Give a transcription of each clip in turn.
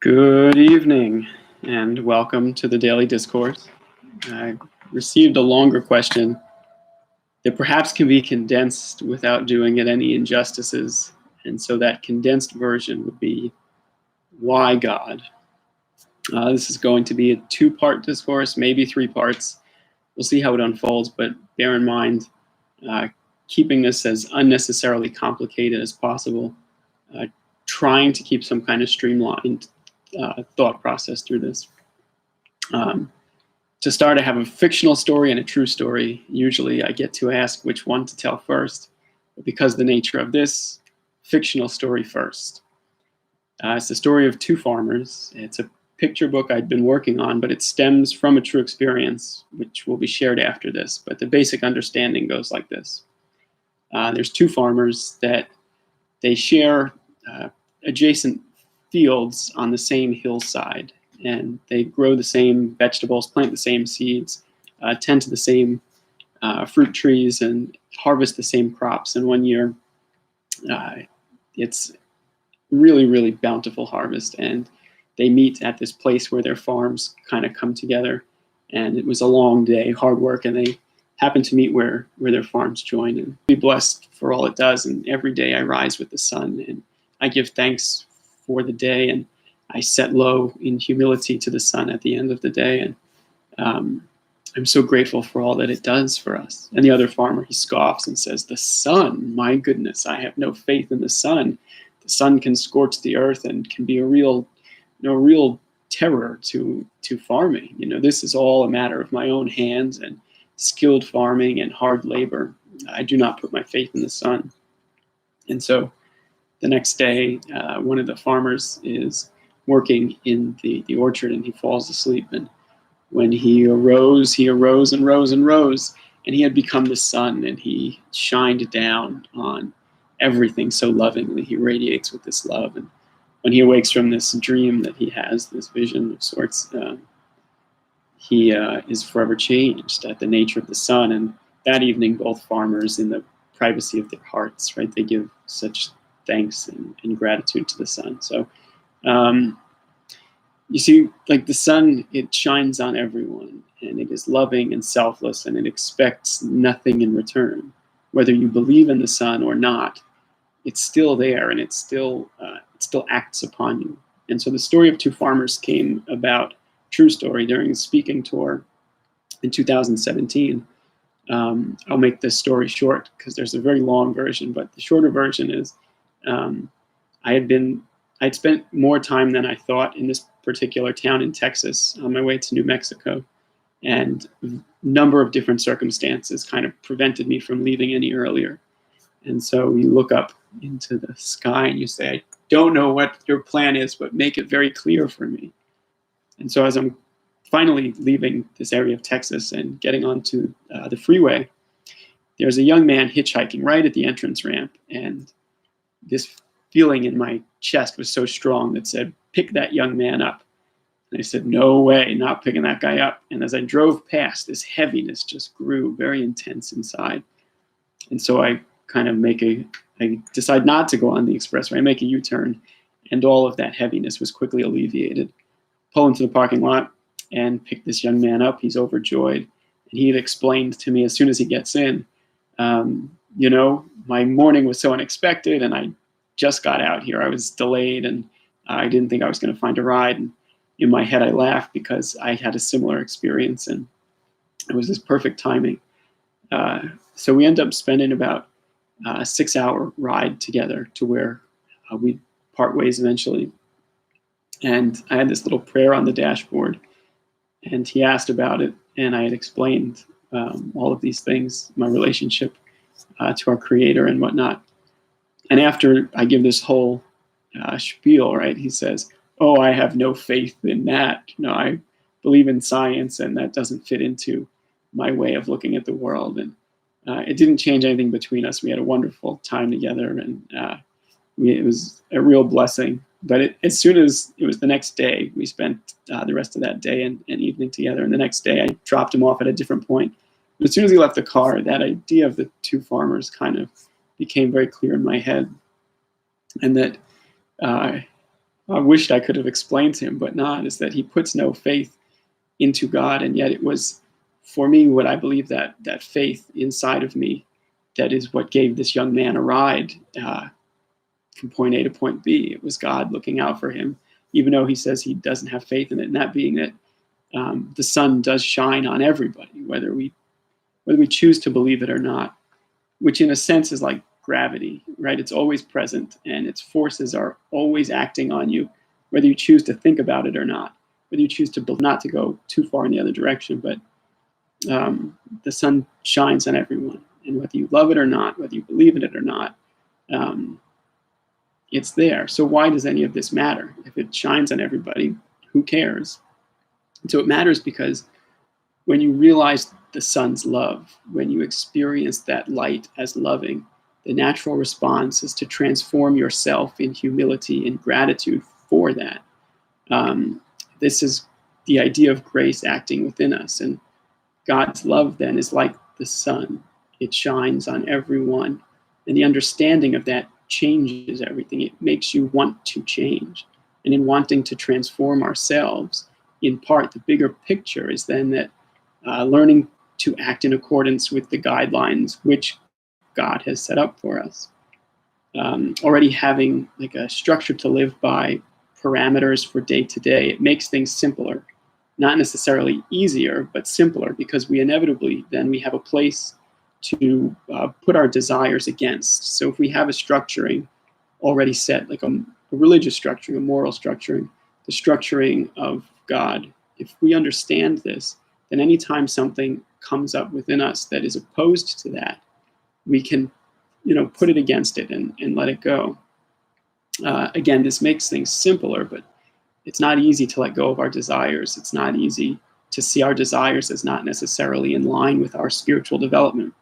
Good evening, and welcome to the Daily Discourse. I received a longer question that perhaps can be condensed without doing it any injustices, and so that condensed version would be, why God? This is going to be a two-part discourse, maybe 3 parts. We'll see how it unfolds, but bear in mind, keeping this as unnecessarily complicated as possible, trying to keep some kind of streamlined thought process through this. To start, I have a fictional story and a true story. Usually I get to ask which one to tell first, but because of the nature of this, fictional story first. It's the story of 2 farmers. It's a picture book I'd been working on, but it stems from a true experience, which will be shared after this. But the basic understanding goes like this. There's 2 farmers that they share adjacent fields on the same hillside, and they grow the same vegetables, plant the same seeds, tend to the same fruit trees, and harvest the same crops. And one year, it's really bountiful harvest, and they meet at this place where their farms kind of come together. And it was a long day, hard work, and they happen to meet where their farms join. And be blessed for all it does. And every day I rise with the sun, and I give thanks for the day, and I set low in humility to the sun at the end of the day. And I'm so grateful for all that it does for us. And the other farmer, he scoffs and says, "The sun, my goodness, I have no faith in the sun. The sun can scorch the earth and can be a real terror to farming. This is all a matter of my own hands and skilled farming and hard labor. I do not put my faith in the sun." And so the next day, one of the farmers is working in the orchard, and he falls asleep. And when he arose, and he had become the sun, and he shined down on everything so lovingly. He radiates with this love. And when he awakes from this dream that he has, this vision of sorts, he is forever changed at the nature of the sun. And that evening, both farmers, in the privacy of their hearts, right, they give such thanks and gratitude to the sun. So you see, like the sun, it shines on everyone, and it is loving and selfless, and it expects nothing in return. Whether you believe in the sun or not, it's still there, and it still acts upon you. And so the story of 2 farmers came about, true story, during a speaking tour in 2017. I'll make this story short because there's a very long version, but the shorter version is I'd spent more time than I thought in this particular town in Texas on my way to New Mexico, and a number of different circumstances kind of prevented me from leaving any earlier. And so you look up into the sky and you say, "I don't know what your plan is, but make it very clear for me." And so as I'm finally leaving this area of Texas and getting onto the freeway, there's a young man hitchhiking right at the entrance ramp, and this feeling in my chest was so strong that said, "Pick that young man up." And I said, "No way, not picking that guy up." And as I drove past, this heaviness just grew very intense inside. And so I kind of I decide not to go on the expressway. I make a U-turn, and all of that heaviness was quickly alleviated. Pull into the parking lot and pick this young man up. He's overjoyed. And he had explained to me as soon as he gets in, my morning was so unexpected, and I just got out here. I was delayed, and I didn't think I was going to find a ride. And in my head, I laughed because I had a similar experience, and it was this perfect timing. So we end up spending about a 6-hour ride together to where we part ways eventually. And I had this little prayer on the dashboard, and he asked about it, and I had explained all of these things, my relationship to our Creator and whatnot. And after I give this whole spiel, right, he says, "Oh, I have no faith in that. I believe in science, and that doesn't fit into my way of looking at the world." And it didn't change anything between us. We had a wonderful time together, and it was a real blessing. But as soon as it was the next day, we spent the rest of that day and evening together. And the next day, I dropped him off at a different point. But as soon as he left the car, that idea of the 2 farmers kind of became very clear in my head, and that I wished I could have explained to him, but not, is that he puts no faith into God. And yet it was, for me, what I believe, that faith inside of me, that is what gave this young man a ride from point A to point B. It was God looking out for him, even though he says he doesn't have faith in it. And that being that the sun does shine on everybody, whether we choose to believe it or not, which in a sense is like gravity, right? It's always present, and its forces are always acting on you, whether you choose to think about it or not, whether you choose to not to go too far in the other direction. But the sun shines on everyone, and whether you love it or not, whether you believe in it or not, um, it's there. So why does any of this matter? If it shines on everybody, who cares? And so it matters because when you realize the sun's love, when you experience that light as loving, the natural response is to transform yourself in humility and gratitude for that. This is the idea of grace acting within us. And God's love then is like the sun. It shines on everyone. And the understanding of that changes everything. It makes you want to change. And in wanting to transform ourselves, in part, the bigger picture is then that learning to act in accordance with the guidelines which God has set up for us. Already having like a structure to live by, parameters for day to day, it makes things simpler. Not necessarily easier, but simpler, because we inevitably then we have a place to put our desires against. So if we have a structuring already set, like a religious structuring, a moral structuring, the structuring of God, if we understand this, then anytime something comes up within us that is opposed to that, we can, put it against it and let it go. Again, this makes things simpler, but it's not easy to let go of our desires. It's not easy to see our desires as not necessarily in line with our spiritual development.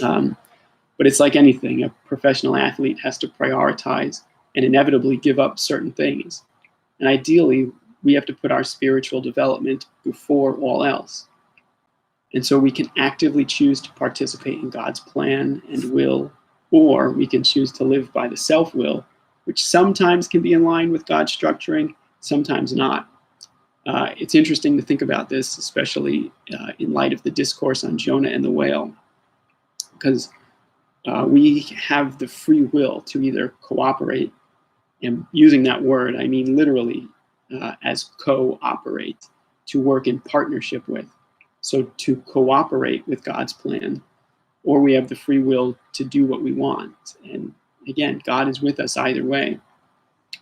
But it's like anything. A professional athlete has to prioritize and inevitably give up certain things. And ideally, we have to put our spiritual development before all else. And so we can actively choose to participate in God's plan and will, or we can choose to live by the self-will, which sometimes can be in line with God's structuring, sometimes not. It's interesting to think about this, especially in light of the discourse on Jonah and the whale, because we have the free will to either cooperate, and using that word, I mean literally as cooperate, to work in partnership with. So to cooperate with God's plan, or we have the free will to do what we want. And again, God is with us either way.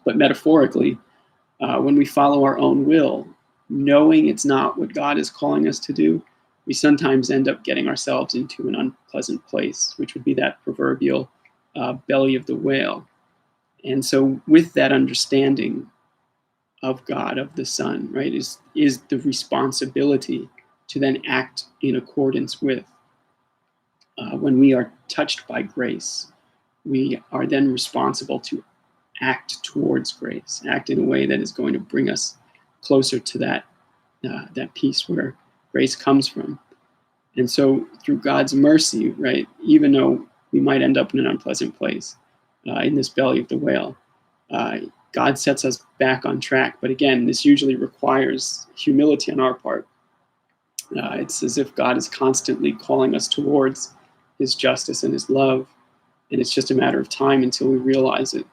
But metaphorically, when we follow our own will, knowing it's not what God is calling us to do, we sometimes end up getting ourselves into an unpleasant place, which would be that proverbial belly of the whale. And so with that understanding of God, of the Son, right, is the responsibility to then act in accordance with. When we are touched by grace, we are then responsible to act towards grace, act in a way that is going to bring us closer to that peace where grace comes from. And so through God's mercy, right, even though we might end up in an unpleasant place in this belly of the whale, God sets us back on track. But again, this usually requires humility on our part. It's as if God is constantly calling us towards his justice and his love, and it's just a matter of time until we realize it.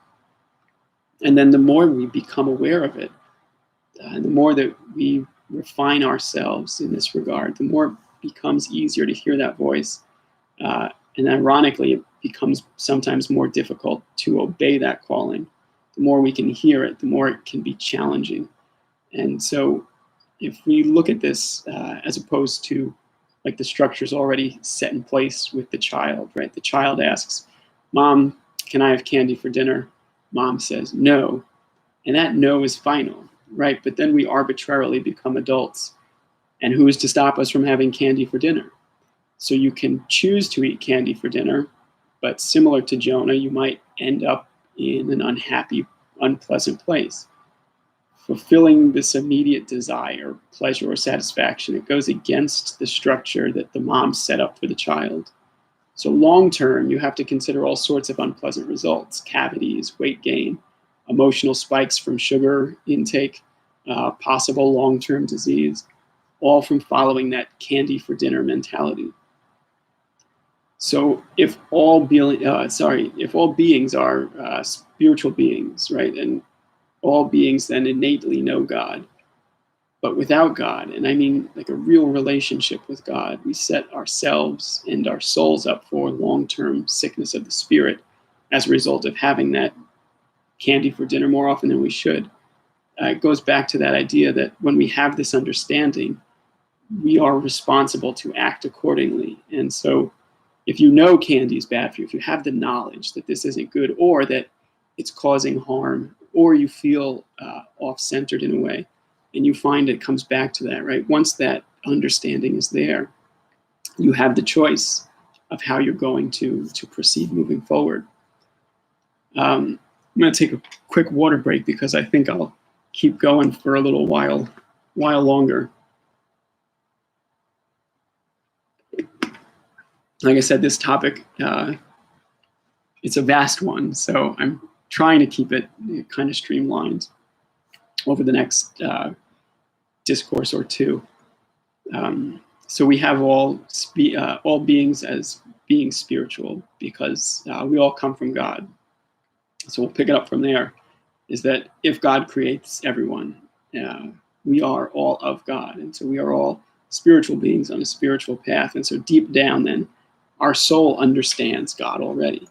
And then the more we become aware of it, and the more that we refine ourselves in this regard, the more it becomes easier to hear that voice. And ironically, it becomes sometimes more difficult to obey that calling. The more we can hear it, the more it can be challenging. And so if we look at this as opposed to like the structure's already set in place with the child, right? The child asks, "Mom, can I have candy for dinner?" Mom says, "No." And that no is final, right? But then we arbitrarily become adults. And who is to stop us from having candy for dinner? So you can choose to eat candy for dinner, but similar to Jonah, you might end up in an unhappy, unpleasant place. Fulfilling this immediate desire, pleasure, or satisfaction, it goes against the structure that the mom set up for the child. So long term, you have to consider all sorts of unpleasant results: cavities, weight gain, emotional spikes from sugar intake, possible long-term disease, all from following that candy for dinner mentality. So if all beings are spiritual beings, right, and all beings then innately know God, but without God, and I mean like a real relationship with God, we set ourselves and our souls up for long-term sickness of the spirit as a result of having that candy for dinner more often than we should. It goes back to that idea that when we have this understanding, we are responsible to act accordingly. And so if you know candy is bad for you, if you have the knowledge that this isn't good or that it's causing harm, or you feel off-centered in a way, and you find it comes back to that, right? Once that understanding is there, you have the choice of how you're going to proceed moving forward. I'm going to take a quick water break because I think I'll keep going for a little while longer. Like I said, this topic, it's a vast one, so I'm trying to keep it kind of streamlined over the next discourse or two. So we have all beings as being spiritual because we all come from God. So we'll pick it up from there, is that if God creates everyone, we are all of God. And so we are all spiritual beings on a spiritual path. And so deep down then, our soul understands God already.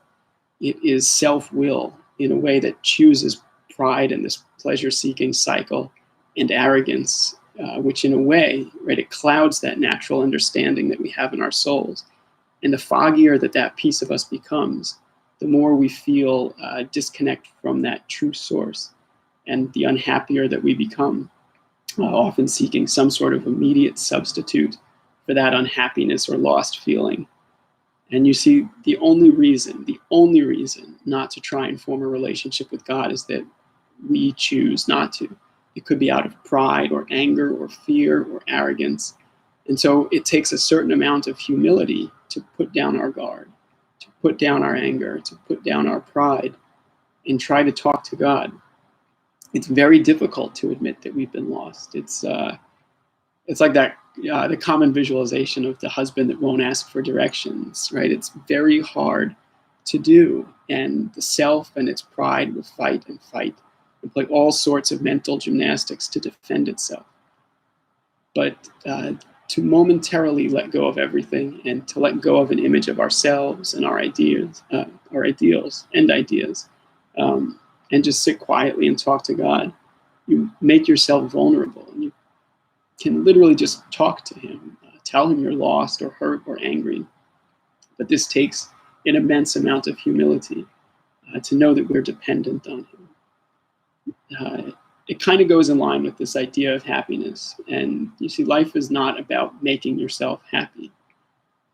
It is self-will in a way that chooses pride and this pleasure-seeking cycle and arrogance, which in a way, right, it clouds that natural understanding that we have in our souls. And the foggier that piece of us becomes, the more we feel disconnect from that true source, and the unhappier that we become, often seeking some sort of immediate substitute for that unhappiness or lost feeling. And you see, the only reason not to try and form a relationship with God is that we choose not to. It could be out of pride or anger or fear or arrogance. And so it takes a certain amount of humility to put down our guard, to put down our anger, to put down our pride, and try to talk to God. It's very difficult to admit that we've been lost. It's like that the common visualization of the husband that won't ask for directions, right? It's very hard to do, and the self and its pride will fight and play all sorts of mental gymnastics to defend itself. But to momentarily let go of everything and to let go of an image of ourselves and our ideals and ideas, and just sit quietly and talk to God, you make yourself vulnerable, and you can literally just talk to him, tell him you're lost or hurt or angry. But this takes an immense amount of humility to know that we're dependent on him. It kind of goes in line with this idea of happiness. And you see, life is not about making yourself happy.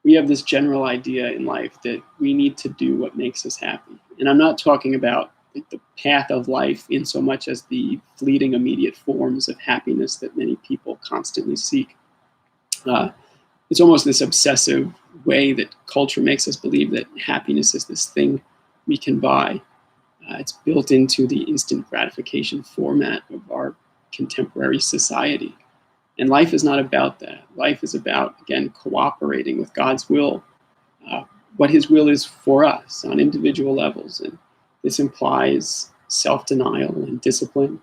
We have this general idea in life that we need to do what makes us happy. And I'm not talking about the path of life in so much as the fleeting immediate forms of happiness that many people constantly seek. It's almost this obsessive way that culture makes us believe that happiness is this thing we can buy. It's built into the instant gratification format of our contemporary society. And life is not about that. Life is about, again, cooperating with God's will, what his will is for us on individual levels. And this implies self-denial and discipline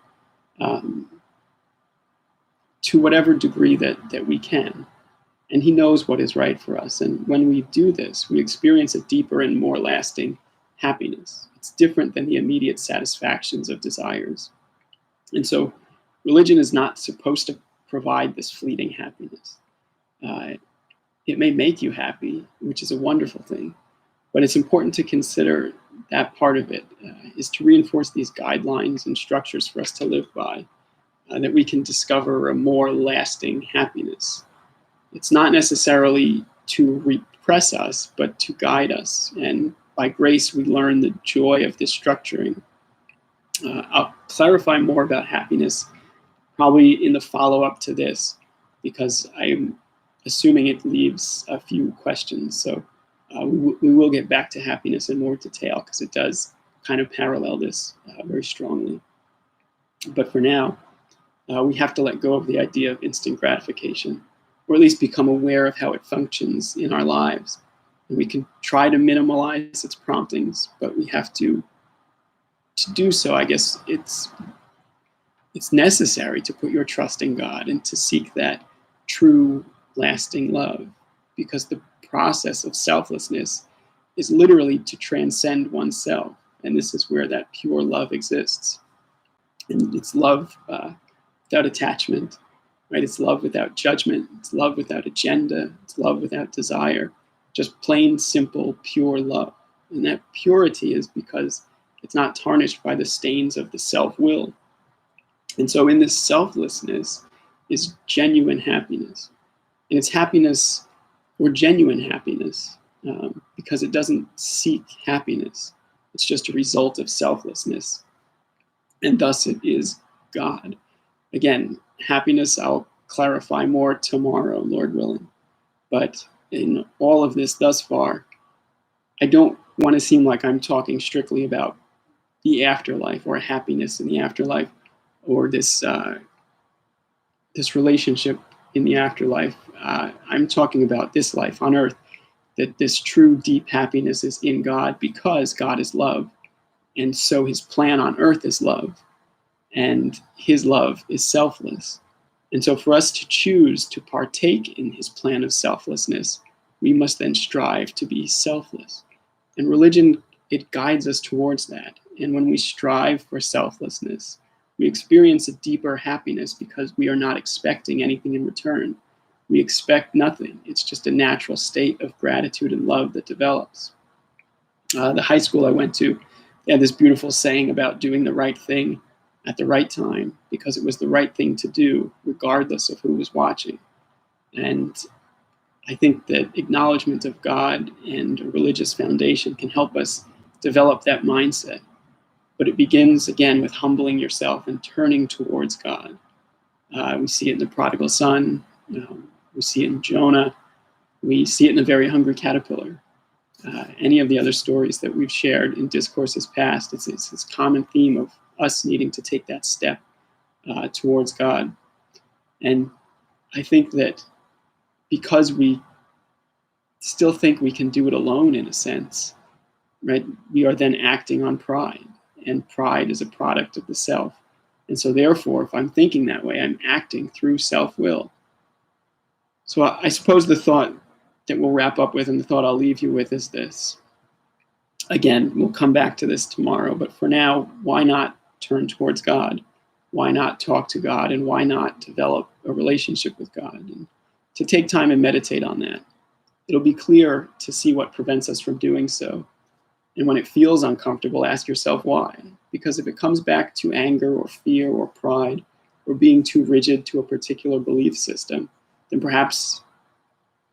to whatever degree that we can. And he knows what is right for us. And when we do this, we experience a deeper and more lasting happiness. It's different than the immediate satisfactions of desires. And so religion is not supposed to provide this fleeting happiness. It may make you happy, which is a wonderful thing, but it's important to consider that part of it is to reinforce these guidelines and structures for us to live by, that we can discover a more lasting happiness. It's not necessarily to repress us, but to guide us. And by grace, we learn the joy of this structuring. I'll clarify more about happiness probably in the follow-up to this, because I'm assuming it leaves a few questions. So we will get back to happiness in more detail, because it does kind of parallel this very strongly. But for now, we have to let go of the idea of instant gratification, or at least become aware of how it functions in our lives. And we can try to minimize its promptings, but we have to do so. I guess it's necessary to put your trust in God and to seek that true, lasting love, because the process of selflessness is literally to transcend oneself. And this is where that pure love exists. And it's love without attachment, right? It's love without judgment. It's love without agenda. It's love without desire. Just plain, simple, pure love. And that purity is because it's not tarnished by the stains of the self-will. And so in this selflessness is genuine happiness. And it's happiness, or genuine happiness, because it doesn't seek happiness. It's just a result of selflessness. And thus it is God. Again, happiness I'll clarify more tomorrow, Lord willing. But in all of this thus far, I don't want to seem like I'm talking strictly about the afterlife, or happiness in the afterlife, or this relationship in the afterlife. I'm talking about this life on earth, that this true deep happiness is in God, because God is love. And so his plan on earth is love, and his love is selfless. And so for us to choose to partake in his plan of selflessness, we must then strive to be selfless. And religion, it guides us towards that. And when we strive for selflessness, we experience a deeper happiness, because we are not expecting anything in return. We expect nothing. It's just a natural state of gratitude and love that develops. The high school I went to, they had this beautiful saying about doing the right thing at the right time, because it was the right thing to do, regardless of who was watching. And I think that acknowledgement of God and a religious foundation can help us develop that mindset. But it begins, again, with humbling yourself and turning towards God. We see it in the prodigal son. We see it in Jonah. We see it in the very hungry caterpillar. Any of the other stories that we've shared in discourses past, it's this common theme of us needing to take that step towards God. And I think that because we still think we can do it alone, in a sense, right, we are then acting on pride. And pride is a product of the self. And so therefore, if I'm thinking that way, I'm acting through self-will. So I suppose the thought that we'll wrap up with, and the thought I'll leave you with, is this. Again, we'll come back to this tomorrow, but for now, why not turn towards God? Why not talk to God? And why not develop a relationship with God? And to take time and meditate on that. It'll be clear to see what prevents us from doing so. And when it feels uncomfortable, ask yourself why. Because if it comes back to anger or fear or pride, or being too rigid to a particular belief system, then perhaps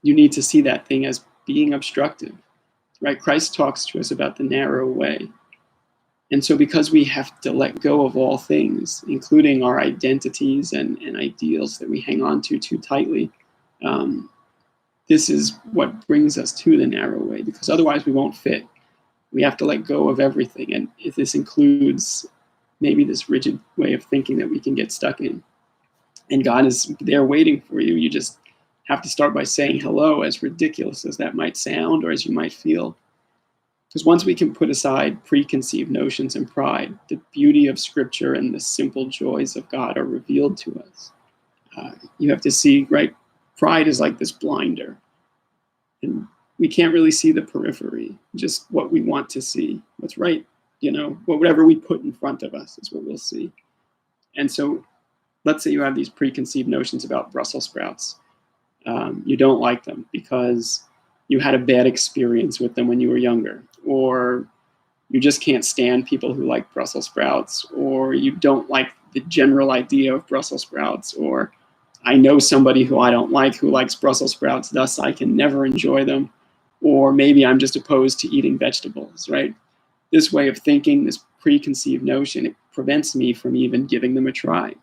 you need to see that thing as being obstructive, right? Christ talks to us about the narrow way. And so because we have to let go of all things, including our identities and ideals that we hang on to too tightly, this is what brings us to the narrow way, because otherwise we won't fit. We have to let go of everything. And if this includes maybe this rigid way of thinking that we can get stuck in, and God is there waiting for you, you just have to start by saying hello, as ridiculous as that might sound, or as you might feel. Because once we can put aside preconceived notions and pride, the beauty of Scripture and the simple joys of God are revealed to us. You have to see, right? Pride is like this blinder. And we can't really see the periphery, just what we want to see, what's right, whatever we put in front of us is what we'll see. And so let's say you have these preconceived notions about Brussels sprouts. You don't like them because you had a bad experience with them when you were younger, or you just can't stand people who like Brussels sprouts, or you don't like the general idea of Brussels sprouts, or I know somebody who I don't like who likes Brussels sprouts, thus I can never enjoy them. Or maybe I'm just opposed to eating vegetables, right? This way of thinking, this preconceived notion, it prevents me from even giving them a try.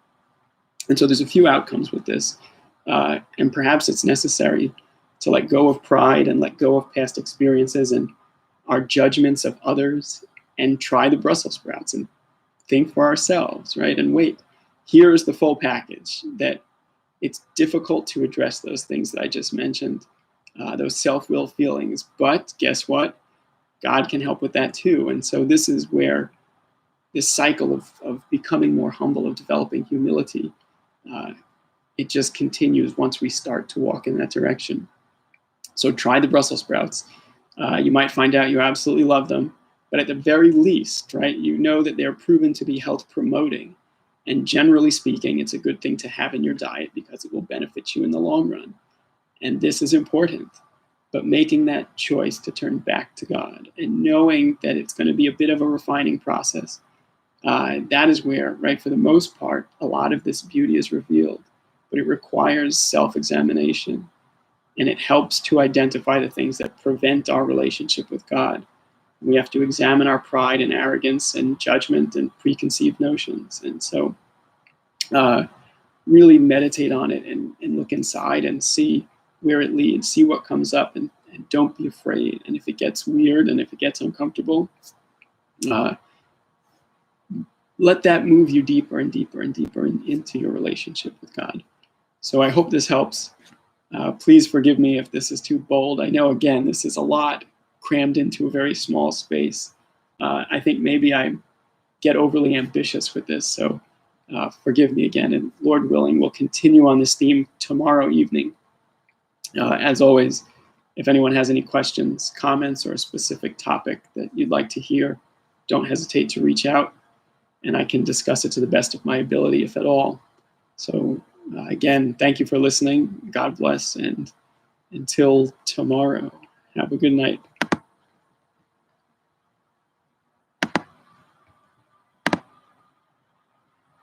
And so there's a few outcomes with this. And perhaps it's necessary to let go of pride and let go of past experiences and our judgments of others and try the Brussels sprouts and think for ourselves, right? And wait, here's the full package. That it's difficult to address those things that I just mentioned, those self-will feelings. But guess what? God can help with that too. And so this is where this cycle of becoming more humble, of developing humility, it just continues once we start to walk in that direction. So try the Brussels sprouts. You might find out you absolutely love them, but at the very least, right, you know that they're proven to be health promoting. And generally speaking, it's a good thing to have in your diet because it will benefit you in the long run. And this is important. But making that choice to turn back to God and knowing that it's going to be a bit of a refining process, that is where, right, for the most part, a lot of this beauty is revealed. But it requires self-examination. And it helps to identify the things that prevent our relationship with God. We have to examine our pride and arrogance and judgment and preconceived notions. And so really meditate on it and look inside and see where it leads, see what comes up, and don't be afraid. And if it gets weird and if it gets uncomfortable, let that move you deeper and deeper and deeper into your relationship with God. So I hope this helps. Please forgive me if this is too bold. I know, again, this is a lot crammed into a very small space. I think maybe I get overly ambitious with this, so forgive me again. And Lord willing, we'll continue on this theme tomorrow evening. As always, if anyone has any questions, comments, or a specific topic that you'd like to hear, don't hesitate to reach out, and I can discuss it to the best of my ability, if at all. So again, thank you for listening. God bless, and until tomorrow, have a good night.